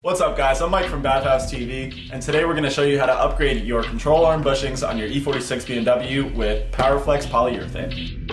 What's up guys, I'm Mike from BavhausTV, and today we're going to show you how to upgrade your control arm bushings on your e46 BMW with Powerflex polyurethane.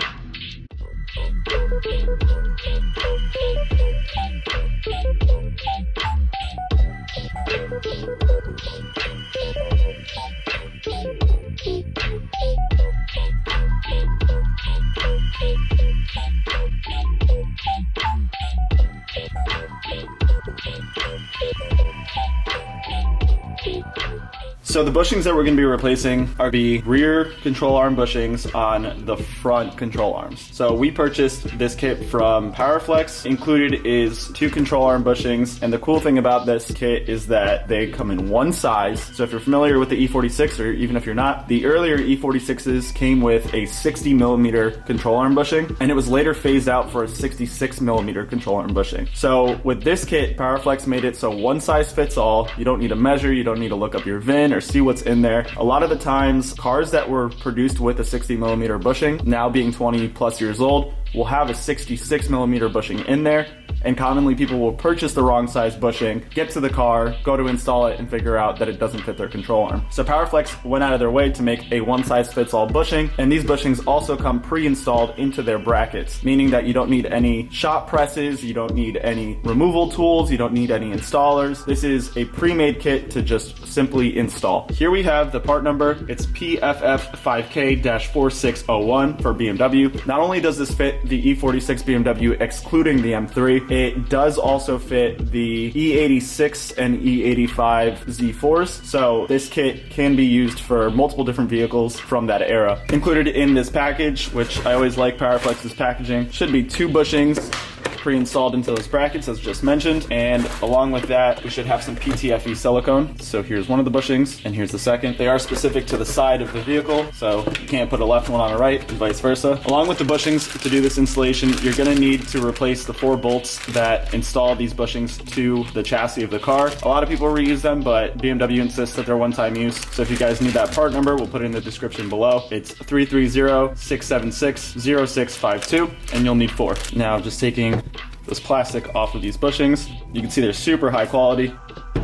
So the bushings that we're going to be replacing are the rear control arm bushings on the front control arms. So we purchased this kit from Powerflex. Included is 2 control arm bushings, and the cool thing about this kit is that they come in one size. So if you're familiar with the E46, or even if you're not, the earlier E46s came with a 60mm control arm bushing, and it was later phased out for a 66mm control arm bushing. So with this kit, Powerflex made it so one size fits all. You don't need to measure, you don't need to look up your VIN or see what's in there. A lot of the times, cars that were produced with a 60mm bushing, now being 20 plus years old, will have a 66mm bushing in there, and commonly people will purchase the wrong size bushing, get to the car, go to install it, and figure out that it doesn't fit their control arm. So Powerflex went out of their way to make a one size fits all bushing, and these bushings also come pre-installed into their brackets, meaning that you don't need any shop presses, you don't need any removal tools, you don't need any installers. This is a pre-made kit to just simply install. Here we have the part number. It's PFF5K-4601 for BMW. Not only does this fit the E46 BMW excluding the M3, it does also fit the E46 and E85 Z4s. So this kit can be used for multiple different vehicles from that era. Included in this package, which I always like Powerflex's packaging, should be 2 bushings pre-installed into those brackets as just mentioned, and along with that we should have some PTFE silicone. So here's one of the bushings and here's the second. They are specific to the side of the vehicle, so you can't put a left one on a right and vice versa. Along with the bushings, to do this installation you're going to need to replace the 4 bolts that install these bushings to the chassis of the car. A lot of people reuse them, but BMW insists that they're one-time use. So if you guys need that part number, we'll put it in the description below. It's 330-676-0652, and you'll need 4. Now just taking this plastic off of these bushings, you can see they're super high quality.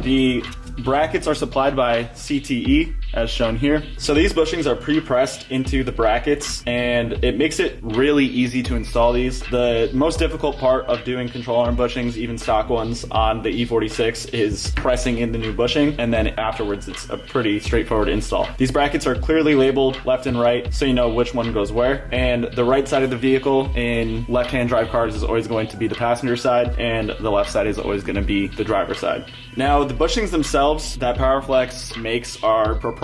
The brackets are supplied by CTE, as shown here. So these bushings are pre-pressed into the brackets, and it makes it really easy to install these. The most difficult part of doing control arm bushings, even stock ones on the E46, is pressing in the new bushing, and then afterwards it's a pretty straightforward install. These brackets are clearly labeled left and right, so you know which one goes where, and the right side of the vehicle in left-hand drive cars is always going to be the passenger side, and the left side is always going to be the driver's side. Now the bushings themselves that Powerflex makes are proprietary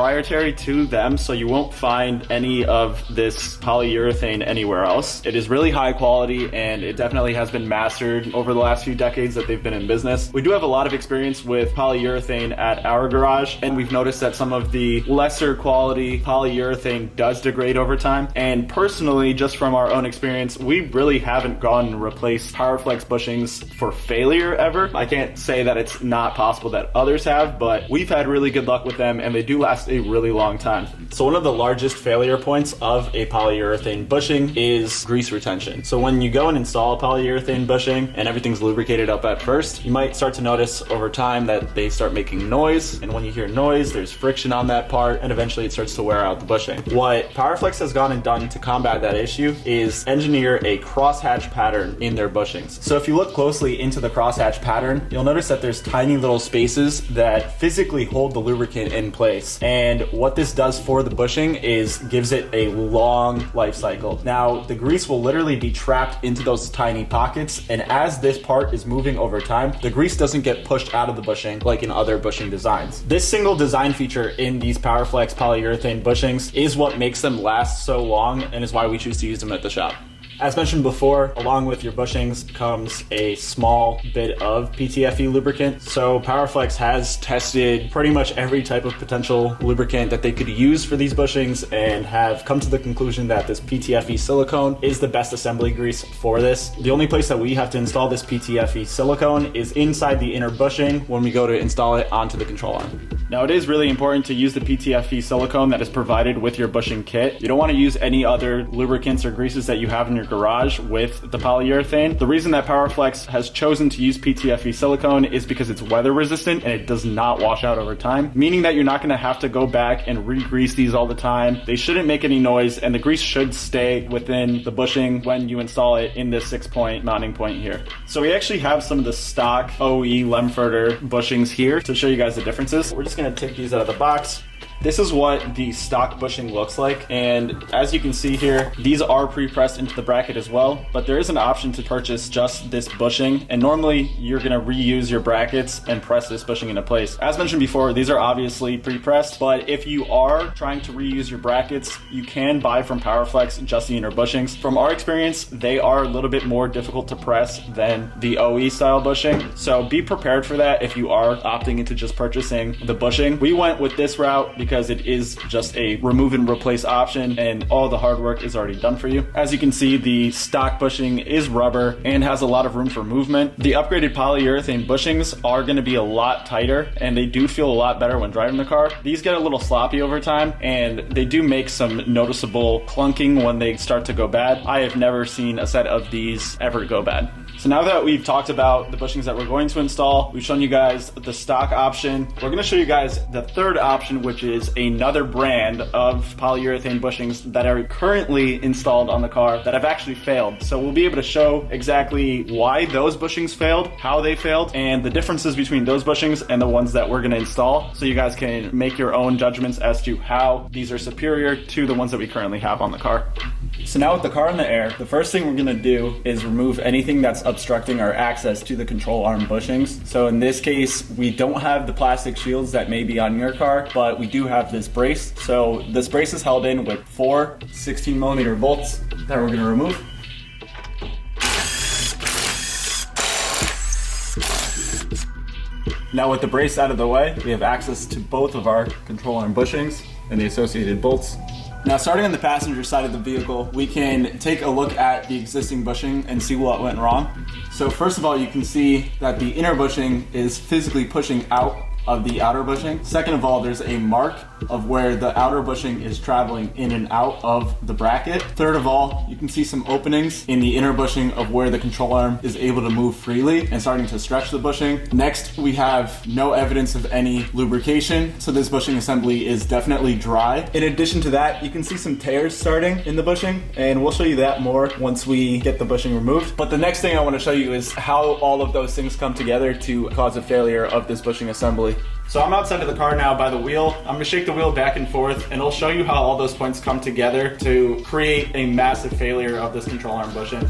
to them, so you won't find any of this polyurethane anywhere else. It is really high quality, and it definitely has been mastered over the last few decades that they've been in business. We do have a lot of experience with polyurethane at our garage, and we've noticed that some of the lesser quality polyurethane does degrade over time. And personally, just from our own experience, we really haven't gone and replaced Powerflex bushings for failure ever. I can't say that it's not possible that others have, but we've had really good luck with them, and they do last a really long time. So one of the largest failure points of a polyurethane bushing is grease retention. So when you go and install a polyurethane bushing and everything's lubricated up at first, you might start to notice over time that they start making noise, and when you hear noise, there's friction on that part, and eventually it starts to wear out the bushing. What Powerflex has gone and done to combat that issue is engineer a crosshatch pattern in their bushings. So if you look closely into the crosshatch pattern, you'll notice that there's tiny little spaces that physically hold the lubricant in place. And what this does for the bushing is gives it a long life cycle. Now, the grease will literally be trapped into those tiny pockets, and as this part is moving over time, the grease doesn't get pushed out of the bushing like in other bushing designs. This single design feature in these Powerflex polyurethane bushings is what makes them last so long, and is why we choose to use them at the shop. As mentioned before, along with your bushings comes a small bit of PTFE lubricant. So Powerflex has tested pretty much every type of potential lubricant that they could use for these bushings, and have come to the conclusion that this PTFE silicone is the best assembly grease for this. The only place that we have to install this PTFE silicone is inside the inner bushing when we go to install it onto the control arm. Now it is really important to use the PTFE silicone that is provided with your bushing kit. You don't want to use any other lubricants or greases that you have in your garage with the polyurethane. The reason that Powerflex has chosen to use PTFE silicone is because it's weather resistant and it does not wash out over time, meaning that you're not going to have to go back and re-grease these all the time. They shouldn't make any noise, and the grease should stay within the bushing when you install it in this 6-point mounting point here. So we actually have some of the stock OE Lemfurter bushings here to show you guys the differences. We're just going to take these out of the box. This is what the stock bushing looks like, and as you can see here, these are pre-pressed into the bracket as well, but there is an option to purchase just this bushing, and normally you're going to reuse your brackets and press this bushing into place. As mentioned before, these are obviously pre-pressed, but if you are trying to reuse your brackets, you can buy from Powerflex just the inner bushings. From our experience, they are a little bit more difficult to press than the OE style bushing, so be prepared for that if you are opting into just purchasing the bushing. We went with this route because it is just a remove and replace option, and all the hard work is already done for you. As you can see, the stock bushing is rubber and has a lot of room for movement. The upgraded polyurethane bushings are going to be a lot tighter, and they do feel a lot better when driving the car. These get a little sloppy over time, and they do make some noticeable clunking when they start to go bad. I have never seen a set of these ever go bad. So now that we've talked about the bushings that we're going to install, we've shown you guys the stock option. We're going to show you guys the third option, which is another brand of polyurethane bushings that are currently installed on the car that have actually failed. So we'll be able to show exactly why those bushings failed, how they failed, and the differences between those bushings and the ones that we're going to install, so you guys can make your own judgments as to how these are superior to the ones that we currently have on the car. So now with the car in the air, the first thing we're going to do is remove anything that's obstructing our access to the control arm bushings. So in this case, we don't have the plastic shields that may be on your car, but we do have this brace. So this brace is held in with 4 16mm bolts that we're going to remove. Now with the brace out of the way, we have access to both of our control arm bushings and the associated bolts. Now, starting on the passenger side of the vehicle, we can take a look at the existing bushing and see what went wrong. So first of all, you can see that the inner bushing is physically pushing out of the outer bushing. Second of all, there's a mark of where the outer bushing is traveling in and out of the bracket. Third of all, you can see some openings in the inner bushing of where the control arm is able to move freely and starting to stretch the bushing. Next, we have no evidence of any lubrication, so this bushing assembly is definitely dry. In addition to that, you can see some tears starting in the bushing, and we'll show you that more once we get the bushing removed. But the next thing I want to show you is how all of those things come together to cause a failure of this bushing assembly. So I'm outside of the car now by the wheel. I'm going to shake the wheel back and forth, and it'll show you how all those points come together to create a massive failure of this control arm bushing.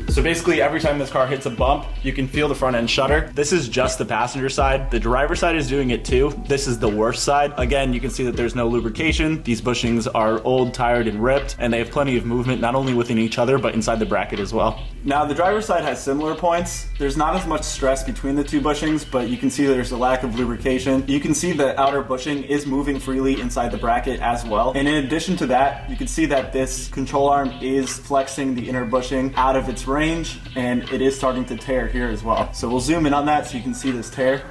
So basically every time this car hits a bump, you can feel the front end shudder. This is just the passenger side. The driver side is doing it too. This is the worst side. Again, you can see that there's no lubrication. These bushings are old, tired, and ripped, and they have plenty of movement, not only within each other, but inside the bracket as well. Now the driver's side has similar points. There's not as much stress between the two bushings, but you can see there's a lack of lubrication. You can see the outer bushing is moving freely inside the bracket as well. And in addition to that, you can see that this control arm is flexing the inner bushing out of its range, and it is starting to tear here as well. So we'll zoom in on that so you can see this tear.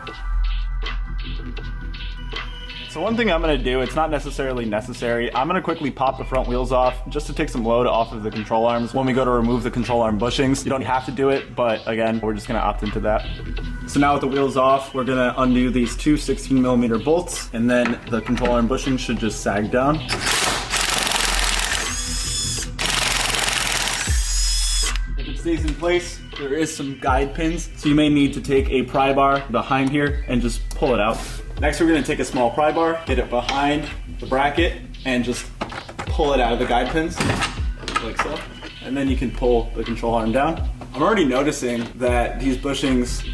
So one thing I'm going to do, it's not necessarily necessary, I'm going to quickly pop the front wheels off just to take some load off of the control arms when we go to remove the control arm bushings. You don't have to do it, but again, we're just going to opt into that. So now with the wheels off, we're going to undo these 2 16mm bolts, and then the control arm bushing should just sag down. If it stays in place, there is some guide pins, so you may need to take a pry bar behind here and just pull it out. Next, we're going to take a small pry bar, get it behind the bracket, and just pull it out of the guide pins, like so. And then you can pull the control arm down. I'm already noticing that these bushings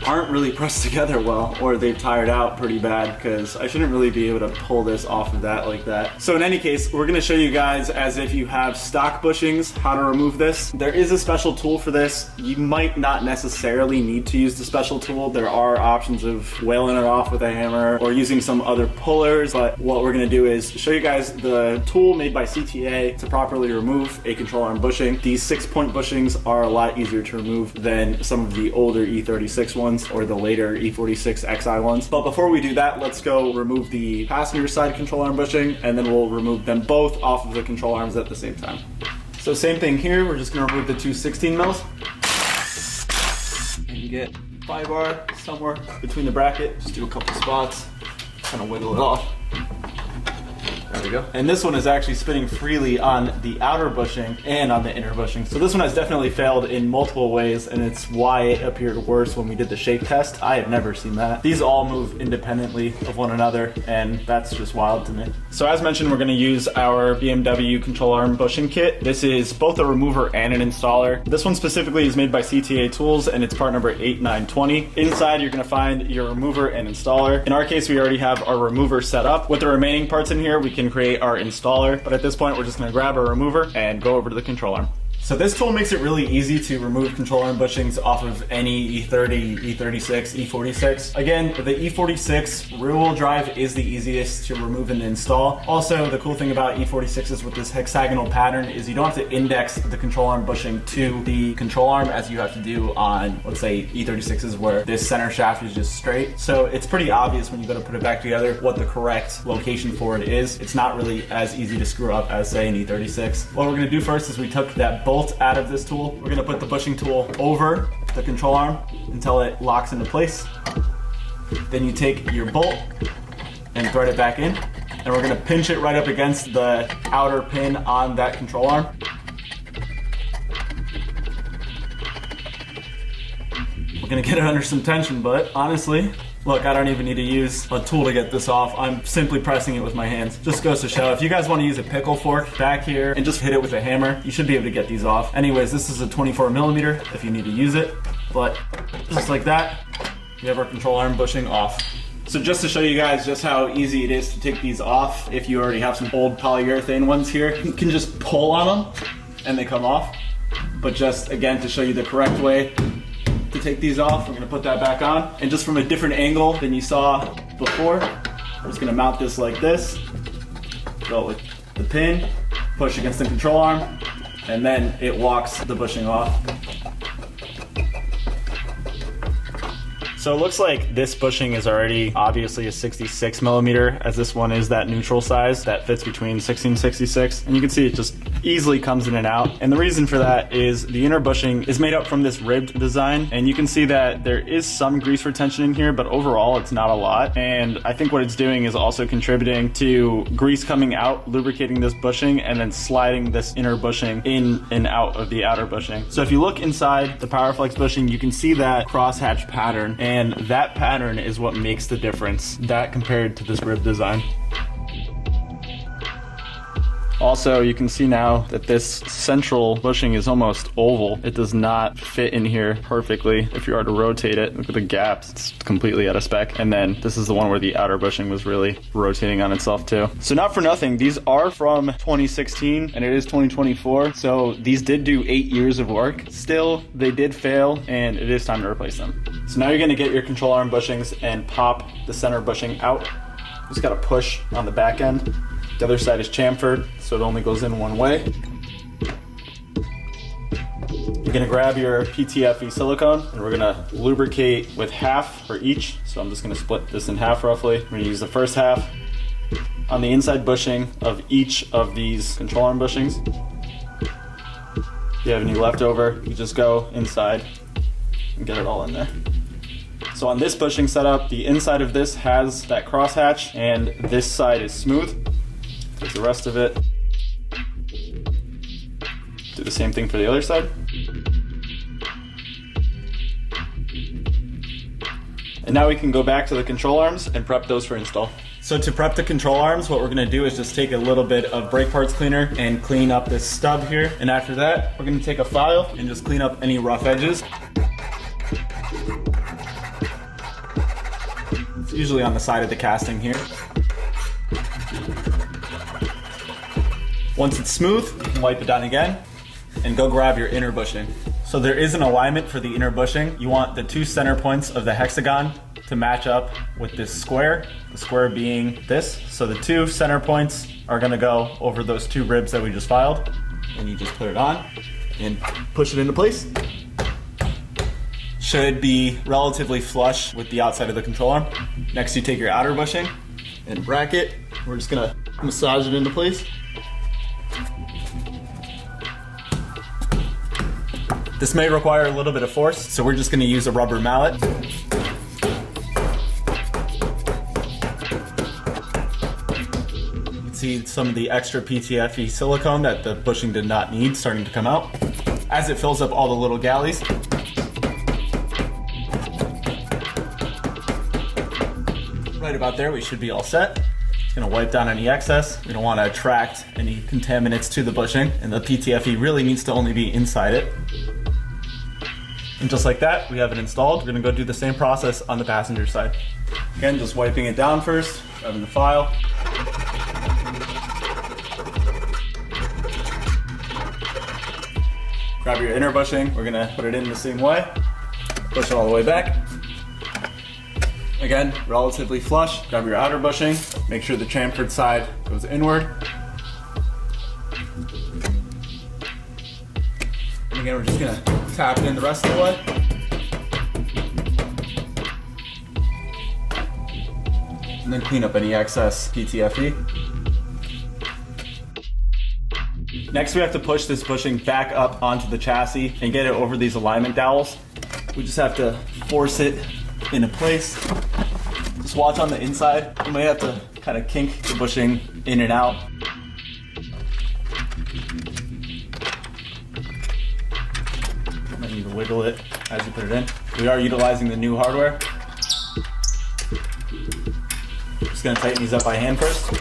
aren't really pressed together well, or they've tired out pretty bad, because I shouldn't really be able to pull this off of that like that. So in any case, we're gonna show you guys, as if you have stock bushings, how to remove this. There is a special tool for this. You might not necessarily need to use the special tool. There are options of whaling it off with a hammer or using some other pullers, but what we're gonna do is show you guys the tool made by CTA to properly remove a control arm bushing. These 6-point bushings are a lot easier to remove than some of the older E46 ones or the later E46 XI ones. But before we do that, let's go remove the passenger side control arm bushing, and then we'll remove them both off of the control arms at the same time. So same thing here, we're just gonna remove the two 16 mils. And you get 5R somewhere between the bracket. Just do a couple spots, kind of wiggle it off. There we go. And this one is actually spinning freely on the outer bushing and on the inner bushing. So this one has definitely failed in multiple ways, and it's why it appeared worse when we did the shake test. I have never seen that. These all move independently of one another, and that's just wild to me. So as mentioned, we're gonna use our BMW control arm bushing kit. This is both a remover and an installer. This one specifically is made by CTA Tools, and it's part number 8920. Inside, you're gonna find your remover and installer. In our case, we already have our remover set up. With the remaining parts in here, we can create our installer, but at this point we're just going to grab our remover and go over to the control arm. So this tool makes it really easy to remove control arm bushings off of any E30, E36, E46. Again, the E46 rear-wheel drive is the easiest to remove and install. Also, the cool thing about E46s with this hexagonal pattern is you don't have to index the control arm bushing to the control arm as you have to do on, let's say, E36s where this center shaft is just straight. So it's pretty obvious when you go to put it back together what the correct location for it is. It's not really as easy to screw up as, say, an E36. What we're going to do first is we took that bolt out of this tool. We're gonna put the bushing tool over the control arm until it locks into place. Then you take your bolt and thread it back in, and we're gonna pinch it right up against the outer pin on that control arm. We're gonna get it under some tension, but honestly, look, I don't even need to use a tool to get this off. I'm simply pressing it with my hands. Just goes to show, if you guys want to use a pickle fork back here and just hit it with a hammer, you should be able to get these off. Anyways, this is a 24mm if you need to use it, but just like that, you have our control arm bushing off. So just to show you guys just how easy it is to take these off, if you already have some old polyurethane ones here, you can just pull on them and they come off. But just again, to show you the correct way to take these off, we're gonna put that back on, and just from a different angle than you saw before, we're just gonna mount this like this, go with the pin, push against the control arm, and then it walks the bushing off. So it looks like this bushing is already obviously a 66mm, as this one is that neutral size that fits between 60 and 66. And you can see it just easily comes in and out. And the reason for that is the inner bushing is made up from this ribbed design. And you can see that there is some grease retention in here, but overall it's not a lot. And I think what it's doing is also contributing to grease coming out, lubricating this bushing, and then sliding this inner bushing in and out of the outer bushing. So if you look inside the Powerflex bushing, you can see that crosshatch pattern. And that pattern is what makes the difference, that compared to this rib design. Also, you can see now that this central bushing is almost oval. It does not fit in here perfectly. If you are to rotate it, look at the gaps, it's completely out of spec. And then this is the one where the outer bushing was really rotating on itself too. So not for nothing, these are from 2016 and it is 2024. So these did do 8 years of work. Still, they did fail and it is time to replace them. So now you're gonna get your control arm bushings and pop the center bushing out. Just gotta push on the back end. The other side is chamfered, so it only goes in one way. You're gonna grab your PTFE silicone and we're gonna lubricate with half for each. So I'm just gonna split this in half roughly. We're gonna use the first half on the inside bushing of each of these control arm bushings. If you have any left over, you just go inside and get it all in there. So on this bushing setup, the inside of this has that crosshatch and this side is smooth. Take the rest of it. Do the same thing for the other side. And now we can go back to the control arms and prep those for install. So to prep the control arms, what we're gonna do is just take a little bit of brake parts cleaner and clean up this stub here. And after that, we're gonna take a file and just clean up any rough edges. It's usually on the side of the casting here. Once it's smooth, you can wipe it down again and go grab your inner bushing. So there is an alignment for the inner bushing. You want the 2 center points of the hexagon to match up with this square, the square being this. So the 2 center points are gonna go over those 2 ribs that we just filed. And you just put it on and push it into place. Should be relatively flush with the outside of the control arm. Next, you take your outer bushing and bracket. We're just gonna massage it into place. This may require a little bit of force, so we're just gonna use a rubber mallet. You can see some of the extra PTFE silicone that the bushing did not need starting to come out as it fills up all the little galleys. Right about there, we should be all set. Just gonna wipe down any excess. We don't wanna attract any contaminants to the bushing, and the PTFE really needs to only be inside it. And just like that, we have it installed. We're gonna go do the same process on the passenger side. Again, just wiping it down first, grabbing the file. Grab your inner bushing. We're gonna put it in the same way. Push it all the way back. Again, relatively flush. Grab your outer bushing. Make sure the chamfered side goes inward. And again, we're just gonna tap it in the rest of the way. And then clean up any excess PTFE. Next, we have to push this bushing back up onto the chassis and get it over these alignment dowels. We just have to force it into place. Just watch on the inside. You might have to kind of kink the bushing in and out. Might need to wiggle it as you put it in. We are utilizing the new hardware. Just gonna tighten these up by hand first.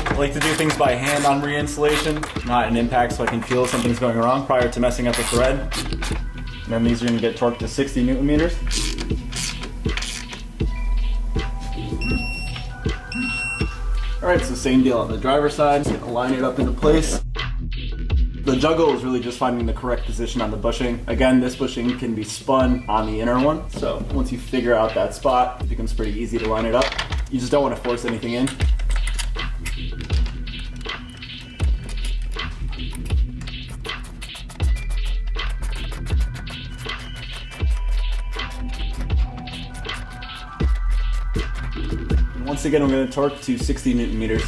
I like to do things by hand on reinstallation, not an impact, so I can feel if something's going wrong prior to messing up the thread. And then these are gonna get torqued to 60 Newton meters. All right, so same deal on the driver's side. Just gonna line it up into place. The juggle is really just finding the correct position on the bushing. Again, this bushing can be spun on the inner one. So once you figure out that spot, it becomes pretty easy to line it up. You just don't want to force anything in. And once again, I'm going to torque to 60 Newton meters.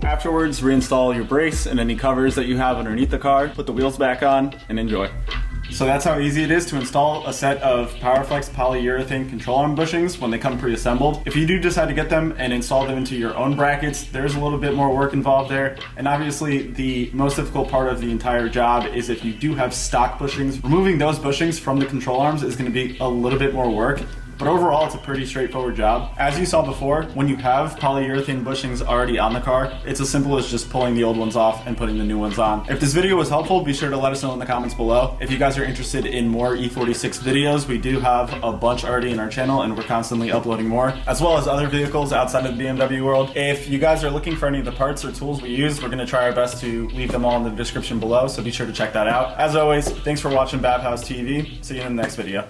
Afterwards, reinstall your brace and any covers that you have underneath the car, put the wheels back on, and enjoy. So that's how easy it is to install a set of Powerflex polyurethane control arm bushings when they come pre-assembled. If you do decide to get them and install them into your own brackets, there's a little bit more work involved there. And obviously the most difficult part of the entire job is if you do have stock bushings. Removing those bushings from the control arms is going to be a little bit more work. But overall, it's a pretty straightforward job. As you saw before, when you have polyurethane bushings already on the car, it's as simple as just pulling the old ones off and putting the new ones on. If this video was helpful, be sure to let us know in the comments below. If you guys are interested in more E46 videos, we do have a bunch already in our channel and we're constantly uploading more, as well as other vehicles outside of the BMW world. If you guys are looking for any of the parts or tools we use, we're gonna try our best to leave them all in the description below, so be sure to check that out. As always, thanks for watching BavhausTV. See you in the next video.